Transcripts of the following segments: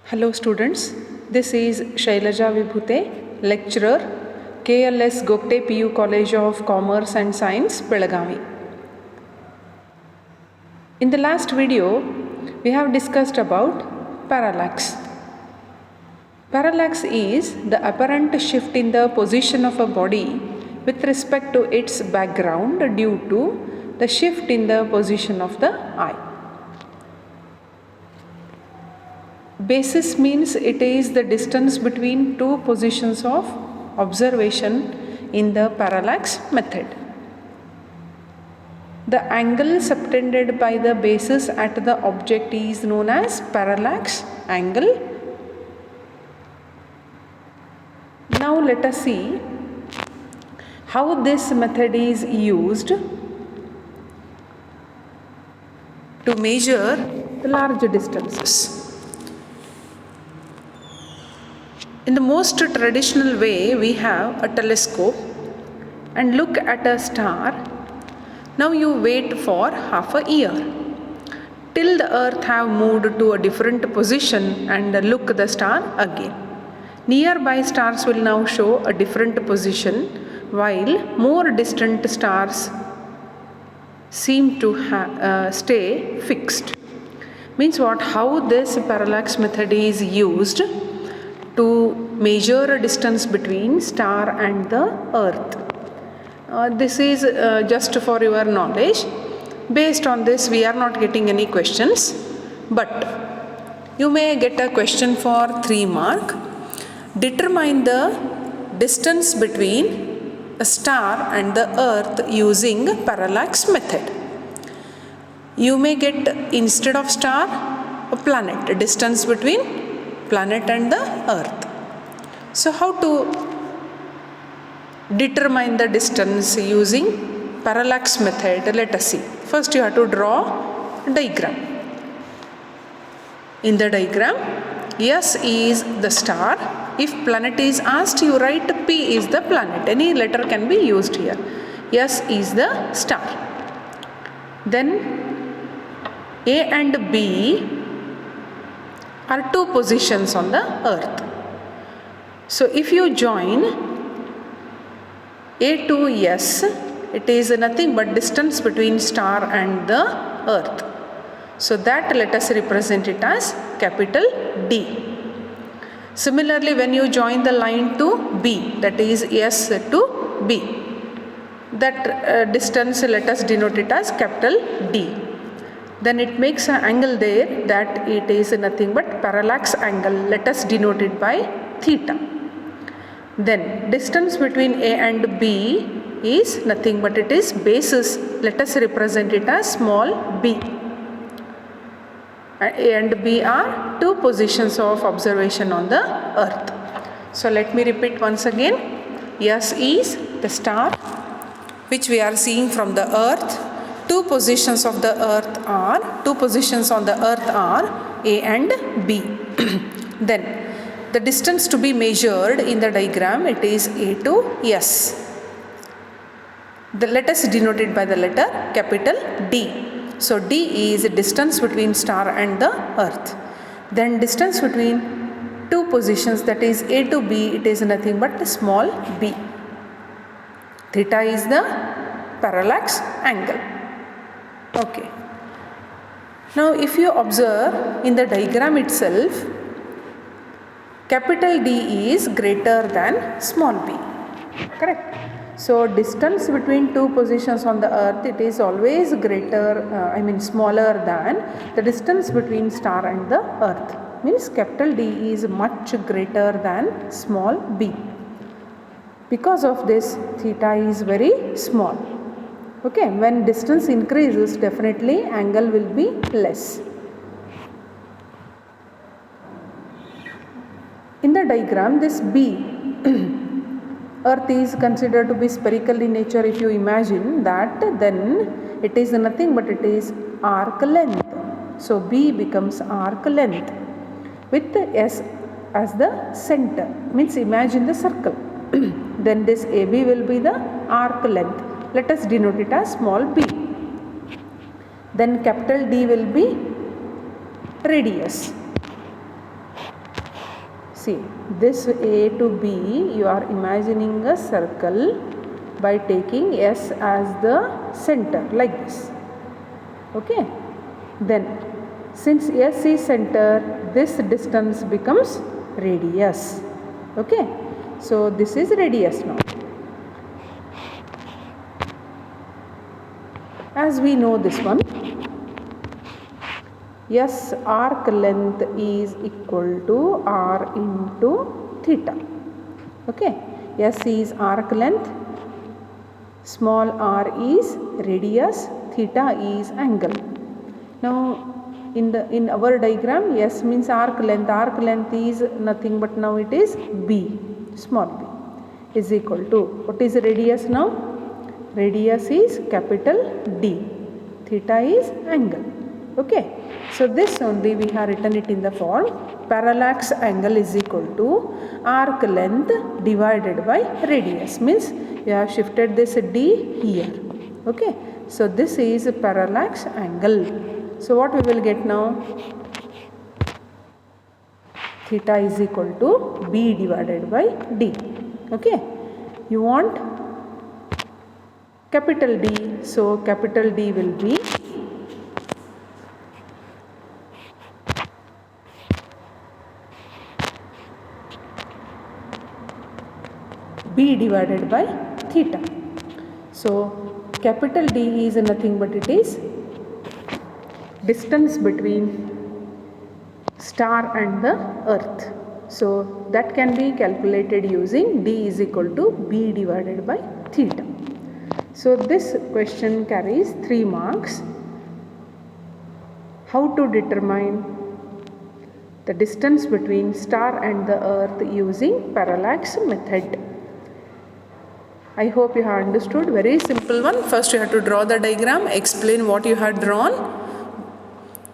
Hello students, this is Shailaja Vibhute, lecturer, KLS Gokte PU College of Commerce and Science, Belagavi. In the last video, we have discussed about parallax. Parallax is the apparent shift in the position of a body with respect to its background due to the shift in the position of the eye. Basis means it is the distance between two positions of observation in the parallax method. The angle subtended by the basis at the object is known as parallax angle. Now let us see how this method is used to measure the large distances. In the most traditional way, we have a telescope and look at a star. Now you wait for half a year till the earth have moved to a different position and look the star again. Nearby stars will now show a different position while more distant stars seem to stay fixed. Means what? How this parallax method is used to measure a distance between star and the earth. This is just for your knowledge. Based on this, we are not getting any questions, but you may get a question for 3 mark. Determine the distance between a star and the earth using parallax method. You may get, instead of star, a planet, a distance between planet and the earth. So how to determine the distance using parallax method? Let us see. First you have to draw a diagram. In the diagram, S is the star. If planet is asked, you write P is the planet. Any letter can be used here. S is the star. Then A and B are two positions on the earth. So if you join A to S, it is nothing but distance between star and the earth. So that let us represent it as capital D. Similarly, when you join the line to B, that is S to B, that distance let us denote it as capital D. Then it makes an angle there, that it is nothing but parallax angle. Let us denote it by theta. Then distance between A and B is nothing but it is basis. Let us represent it as small b. A and B are two positions of observation on the earth. So let me repeat once again. S is the star which we are seeing from the earth. Two positions on the earth are A and B. Then the distance to be measured in the diagram, it is A to S. Let us denote it by the letter capital D. So D is the distance between star and the earth. Then distance between two positions, that is A to B, it is nothing but small b. Theta is the parallax angle. Okay. Now if you observe in the diagram itself, capital D is greater than small b. Correct? So distance between two positions on the earth, it is always smaller than the distance between star and the earth. Means capital D is much greater than small b. Because of this, theta is very small. Okay, when distance increases, definitely angle will be less. In the diagram, this B, earth is considered to be spherical in nature. If you imagine that, then it is nothing but it is arc length. So B becomes arc length with S as the center. Means imagine the circle. Then this AB will be the arc length. Let us denote it as small b. Then capital D will be radius. See, this A to B, you are imagining a circle by taking S as the center, like this. Okay. Then, since S is center, this distance becomes radius. Okay. So, this is radius now. As we know this one, S arc length is equal to R into theta. Okay. S is arc length, small r is radius, theta is angle. Now in our diagram, S means arc length is nothing but now it is B, small b, is equal to, what is radius now? Radius is capital D, theta is angle. Okay. So this only we have written it in the form parallax angle is equal to arc length divided by radius, means you have shifted this D here. Okay. So this is parallax angle. So what we will get now? Theta is equal to B divided by D. Okay. You want capital D. So capital D will be B divided by theta. So capital D is nothing but it is distance between star and the earth. So that can be calculated using D is equal to B divided by theta. So this question carries 3 marks. How to determine the distance between star and the earth using parallax method. I hope you have understood. Very simple one. First you have to draw the diagram, explain what you have drawn.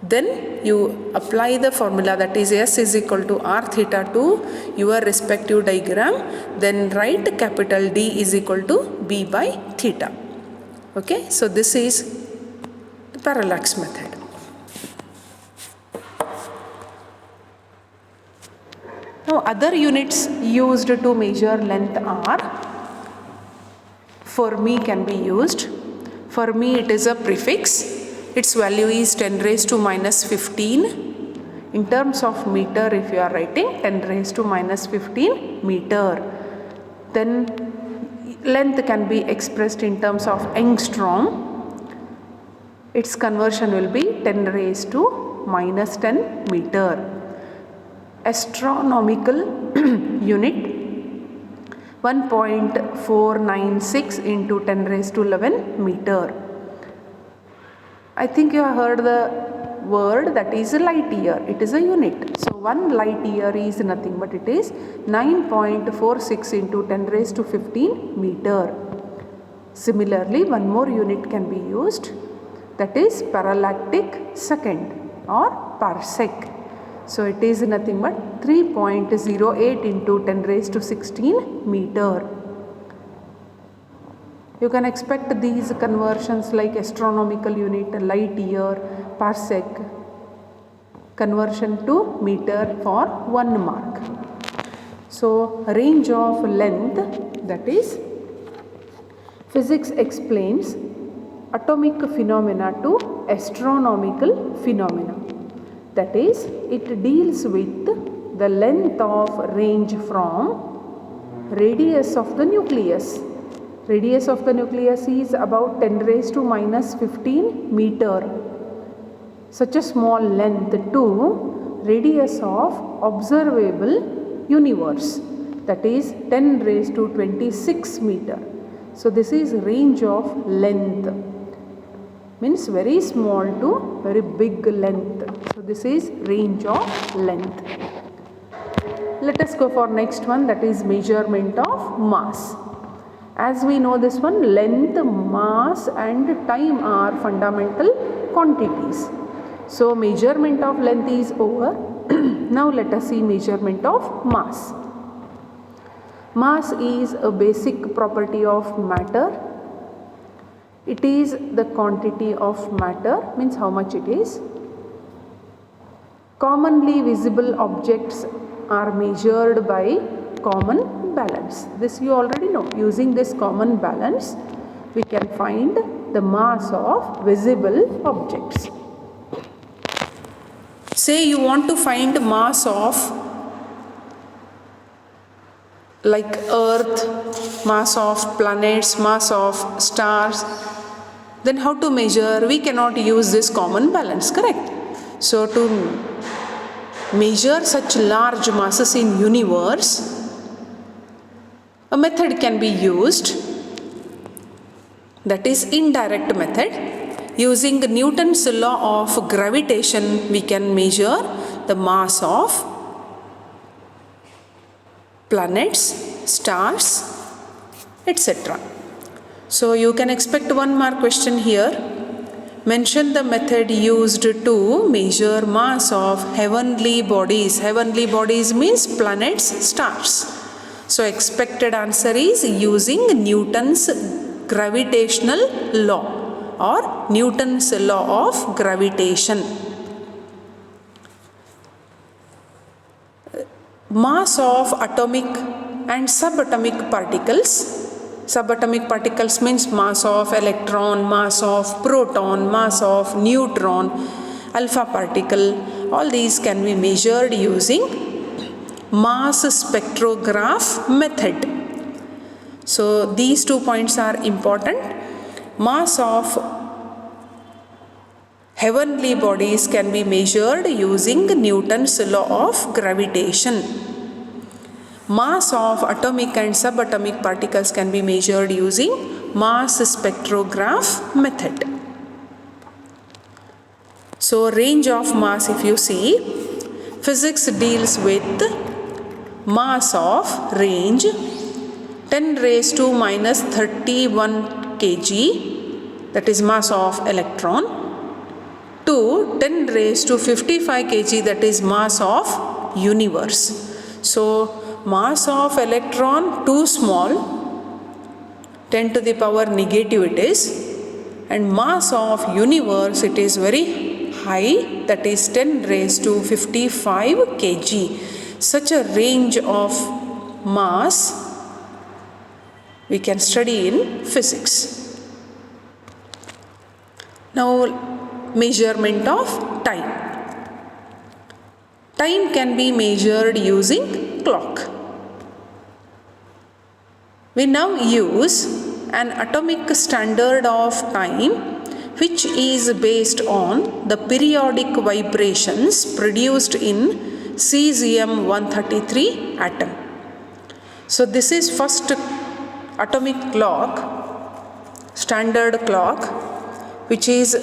Then you apply the formula, that is S is equal to R theta to your respective diagram. Then write capital D is equal to B by theta. Okay. So this is the parallax method. Now other units used to measure length are, for me can be used. For me it is a prefix. Its value is 10 raised to minus 15. In terms of meter, if you are writing 10 raised to minus 15 meter. Then length can be expressed in terms of angstrom. Its conversion will be 10 raised to minus 10 meter. Astronomical unit 1.496 into 10 raised to 11 meter. I think you have heard the word, that is light year. It is a unit. So 1 light year is nothing but it is 9.46 into 10 raised to 15 meter. Similarly, one more unit can be used, that is parallactic second or parsec. So it is nothing but 3.08 into 10 raised to 16 meter. You can expect these conversions like astronomical unit, light year, parsec, conversion to meter for 1 mark. So range of length, that is physics explains atomic phenomena to astronomical phenomena. That is, it deals with the length of range from radius of the nucleus. Radius of the nucleus is about 10 raised to minus 15 meter. Such a small length to radius of observable universe, that is 10 raised to 26 meter. So this is range of length, means very small to very big length. So this is range of length. Let us go for next one, that is measurement of mass. As we know this one, length, mass and time are fundamental quantities. So measurement of length is over. Now let us see measurement of mass. Mass is a basic property of matter. It is the quantity of matter, means how much it is. Commonly visible objects are measured by common balance. This you already know. Using this common balance, we can find the mass of visible objects. Say you want to find mass of like Earth, mass of planets, mass of stars. Then how to measure? We cannot use this common balance, correct? So to measure such large masses in universe, a method can be used, that is indirect method. Using Newton's law of gravitation, we can measure the mass of planets, stars, etc. So you can expect one more question here. Mention the method used to measure mass of heavenly bodies. Heavenly bodies means planets, stars. So expected answer is using Newton's gravitational law or Newton's law of gravitation. Mass of atomic and subatomic particles. Subatomic particles means mass of electron, mass of proton, mass of neutron, alpha particle. All these can be measured using mass spectrograph method. So these 2 points are important. Mass of heavenly bodies can be measured using Newton's law of gravitation. Mass of atomic and subatomic particles can be measured using mass spectrograph method. So range of mass, if you see, physics deals with mass of range 10 raised to minus 31 kg, that is mass of electron, to 10 raised to 55 kg, that is mass of universe. So mass of electron too small, 10 to the power negative it is, and mass of universe it is very high, that is 10 raised to 55 kg. Such a range of mass we can study in physics. Now measurement of time. Time can be measured using clock. We now use an atomic standard of time which is based on the periodic vibrations produced in cesium-133 atom. So this is first atomic clock, standard clock, which is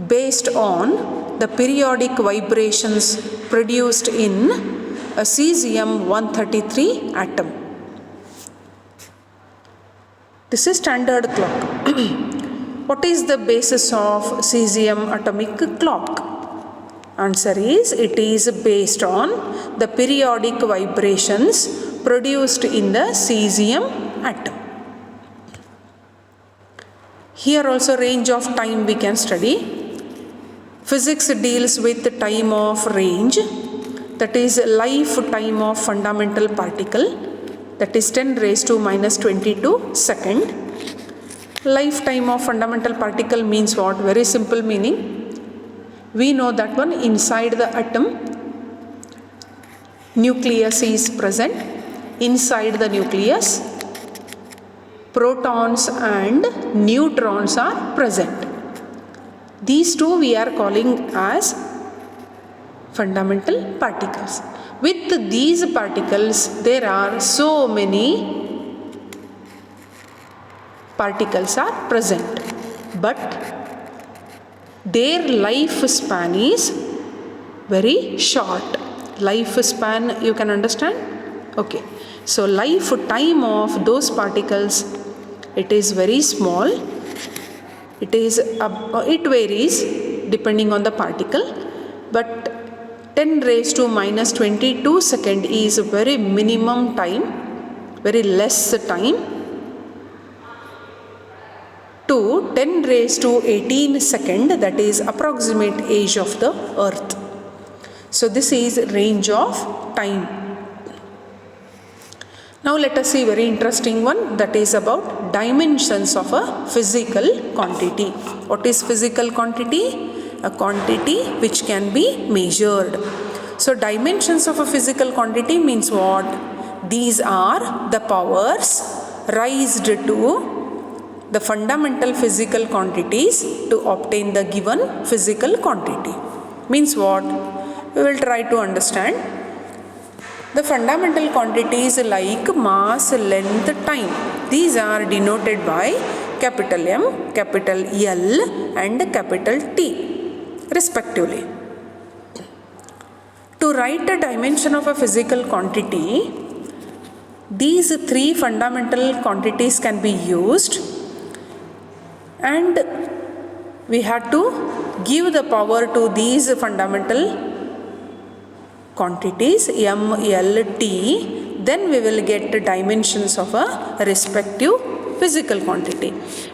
based on the periodic vibrations produced in a cesium-133 atom. This is standard clock. What is the basis of cesium atomic clock? Answer is, it is based on the periodic vibrations produced in the cesium atom. Here also range of time we can study. Physics deals with the time of range, that is lifetime of fundamental particle, that is 10 raised to minus 22 second. Lifetime of fundamental particle means what? Very simple meaning. We know that one, inside the atom, nucleus is present. Inside the nucleus, protons and neutrons are present. These two we are calling as fundamental particles. With these particles, there are so many particles are present, but their lifespan is very short. Lifespan, you can understand? Okay. So lifetime of those particles, it is very small. It varies depending on the particle, but 10 raised to minus 22 second is very minimum time, very less time, to 10 raised to 18 second, that is approximate age of the earth. So this is range of time. Now let us see very interesting one, that is about dimensions of a physical quantity. What is physical quantity? A quantity which can be measured. So dimensions of a physical quantity means what? These are the powers raised to the fundamental physical quantities to obtain the given physical quantity. Means what? We will try to understand. The fundamental quantities like mass, length, time, these are denoted by capital M, capital L and capital T respectively. To write a dimension of a physical quantity, these three fundamental quantities can be used, and we have to give the power to these fundamental quantities M, L, T, then we will get the dimensions of a respective physical quantity.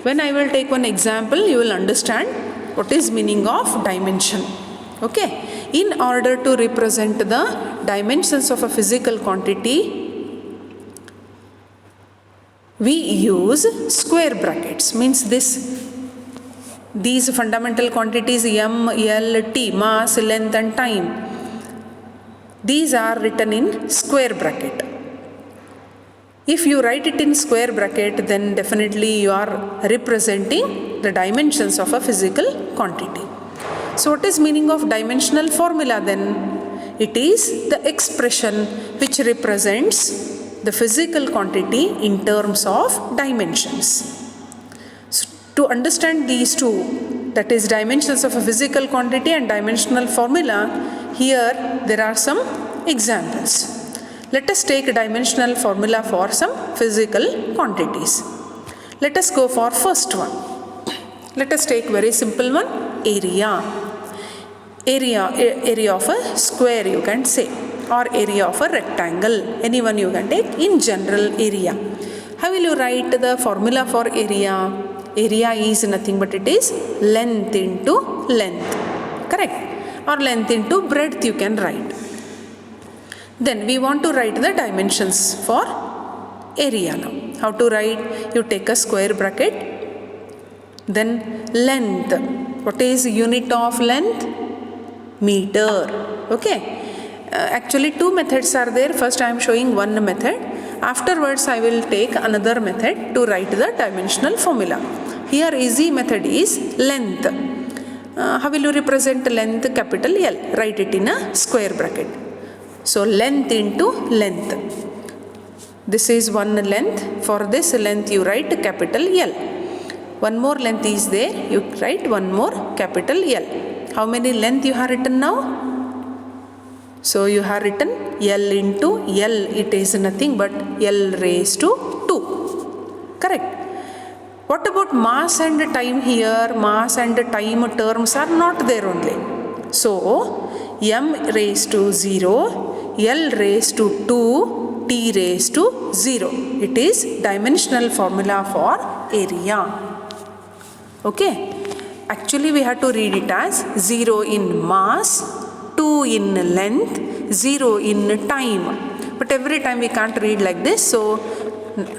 When I will take one example, you will understand what is meaning of dimension. Okay. In order to represent the dimensions of a physical quantity, we use square brackets. Means these fundamental quantities M, L, T, mass, length and time, these are written in square bracket. If you write it in square bracket, then definitely you are representing the dimensions of a physical quantity. So what is meaning of dimensional formula then? It is the expression which represents the physical quantity in terms of dimensions. So to understand these two, that is dimensions of a physical quantity and dimensional formula, here there are some examples. Let us take a dimensional formula for some physical quantities. Let us go for first one. Let us take very simple one, area. Area of a square you can say, or area of a rectangle, anyone you can take. In general, area. How will you write the formula for area? Area is nothing but it is length into length, correct? Or length into breadth you can write. Then we want to write the dimensions for area now. How to write? You take a square bracket, then length. What is unit of length? Meter. Okay. Actually two methods are there. First I am showing one method. Afterwards I will take another method to write the dimensional formula. Here easy method is length. How will you represent length? Capital L. Write it in a square bracket. So length into length. This is one length. For this length you write capital L. One more length is there. You write one more capital L. How many length you have written now? So you have written L into L. It is nothing but L raised to 2. Correct. What about mass and time here? Mass and time terms are not there only. So M raised to 0, L raised to 2, T raised to 0. It is dimensional formula for area. Okay. Actually we have to read it as 0 in mass, 2 in length, 0 in time. But every time we can't read like this. So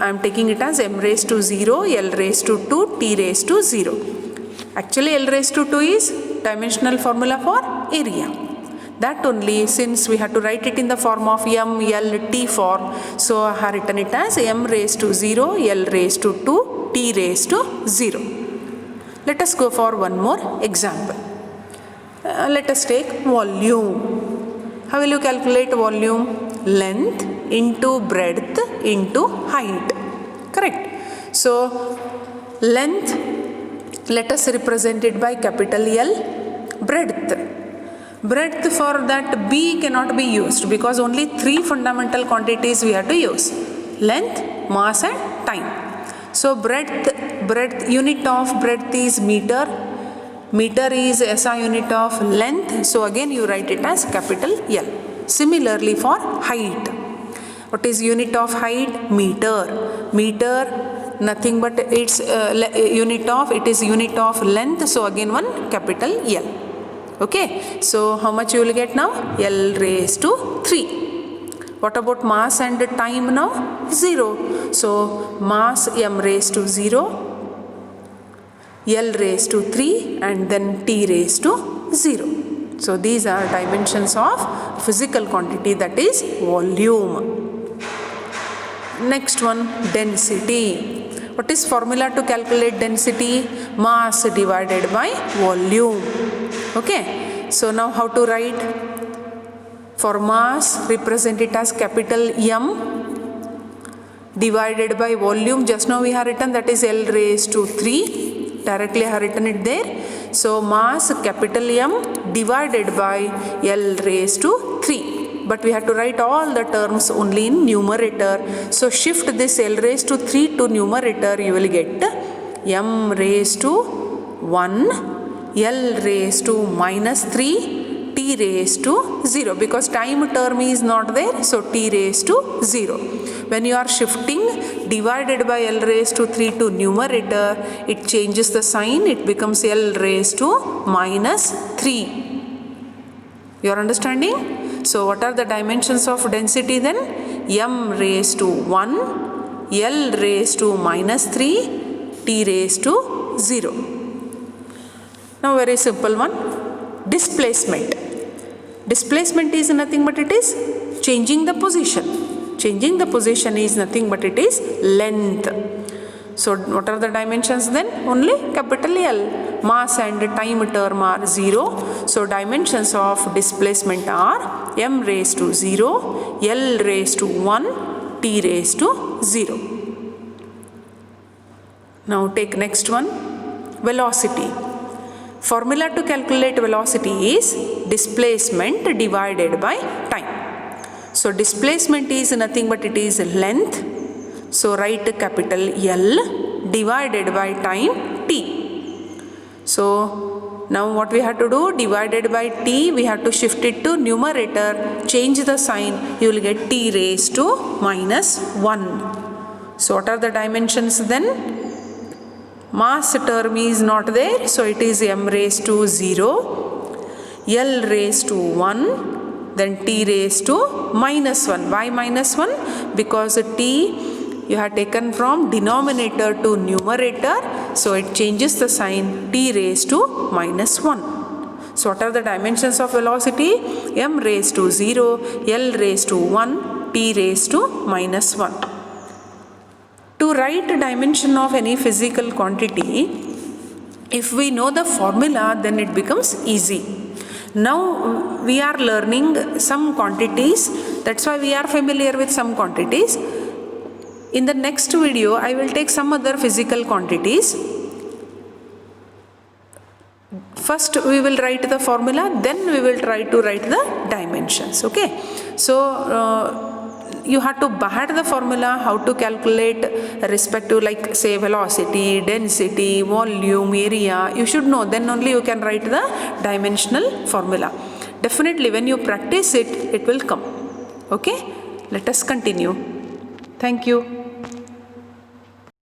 I am taking it as M raised to 0, L raised to 2, T raised to 0. Actually L raised to 2 is dimensional formula for area. That only, since we have to write it in the form of M, L, T form. So I have written it as M raised to 0, L raised to 2, T raised to 0. Let us go for one more example. Let us take volume. How will you calculate volume? Length into breadth into height. Correct. So length, let us represent it by capital L. Breadth. Breadth, for that B cannot be used because only 3 fundamental quantities we have to use. Length, mass and time. So breadth, unit of breadth is meter. Meter is SI unit of length. So again you write it as capital L. Similarly for height. What is unit of height? Meter. Meter, nothing but its unit of length. So again one capital L. Okay, so how much you will get now? L raised to 3. What about mass and time now? 0. So mass m raised to 0, L raised to 3 and then T raised to 0. So these are dimensions of physical quantity, that is volume. Next one, density. What is formula to calculate density? Mass divided by volume. Okay, so now how to write? For mass, represent it as capital M divided by volume. Just now we have written that is L raised to 3. Directly I have written it there. So mass capital M divided by L raised to 3. But we have to write all the terms only in numerator. So shift this L raised to 3 to numerator. You will get M raised to 1, L raised to minus 3, T raised to 0, because time term is not there, so T raised to 0. When you are shifting divided by L raised to 3 to numerator, it changes the sign, it becomes L raised to minus 3. You are understanding? So what are the dimensions of density then? M raised to 1, L raised to minus 3, T raised to 0. Now very simple one. Displacement. Displacement is nothing but it is changing the position. Changing the position is nothing but it is length. So what are the dimensions then? Only capital L. Mass and time term are 0. So dimensions of displacement are m raised to 0, L raised to 1, T raised to 0. Now take next one. Velocity. Formula to calculate velocity is displacement divided by time. So displacement is nothing but it is length. So write capital L divided by time t. So now what we have to do? Divided by t, we have to shift it to numerator, change the sign, you will get t raised to minus 1. So what are the dimensions then? Mass term is not there, so it is m raised to 0, L raised to 1, then T raised to minus 1. Why minus 1? Because T you have taken from denominator to numerator, so it changes the sign, T raised to minus 1. So what are the dimensions of velocity? M raised to 0, L raised to 1, T raised to minus 1. To write dimension of any physical quantity, if we know the formula, then it becomes easy. Now we are learning some quantities, that's why we are familiar with some quantities. In the next video, I will take some other physical quantities. First we will write the formula, then we will try to write the dimensions. Okay, so you have to by the formula how to calculate respective, like say velocity, density, volume, area. You should know, then only you can write the dimensional formula. Definitely when you practice it, it will come. Okay, let us continue. Thank you.